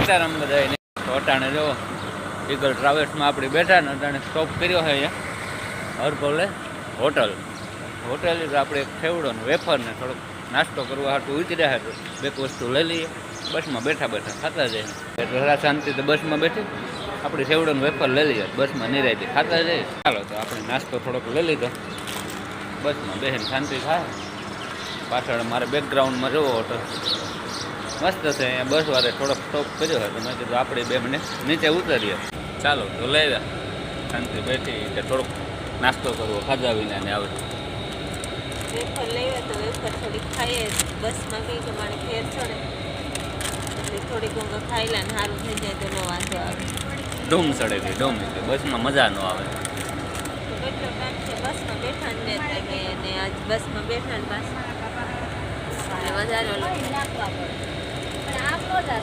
સીતારામ બધા તો અટાણે જો ઈગલ ટ્રાવેલ્સમાં આપણે બેઠા ને અટાણે સ્ટોપ કર્યો છે અહીંયા હરભોલે હોટલ આપણે એક ખેવડો ને વેફર ને થોડોક નાસ્તો કરવા હાટું ઉતર્યા છે બે વસ્તુ લઈ લઈએ બસમાં બેઠા ખાતા જાય એટલે હરા શાંતિ તો બસમાં બેઠી આપણે સેવડો ને વેફર લઈ લઈએ બસમાં નિરાયતી ખાતા જાય ચાલો તો આપણે નાસ્તો થોડોક લઈ લીધો બસમાં બેસીને શાંતિ થાય પાછળ મારે બેકગ્રાઉન્ડમાં જવો હોટલ મસ્ત છે અહીંયા બસ વાળે થોડોક સ્ટોપ કર્યો હોય તો મેં કીધું આપણે 2 મિનિટ નીચે ઉતરીએ ચાલો તો લઈ આવ્યા શાંતિ બેઠી કે થોડોક નાસ્તો કરવો ખાધા વિના ને આવે વેફર લેવા તો વેફર થોડીક ખાઈએ બસમાં કંઈ કે મારે ફેર ચડે એટલે થોડીક ઊંઘ ખાઈ લે ને સારું થઈ જાય તો ન વાંધો આવે ડૂમ ચડે ગઈ ડૂમ કે બસમાં મજા ન આવે તો કેટલો ટાઈમ છે બસમાં બેઠા ને રહેતા કે ને આજ બસમાં બેઠા ને પાછા વધારે ઓલું નાખવા પડે પણ આમ ન જશે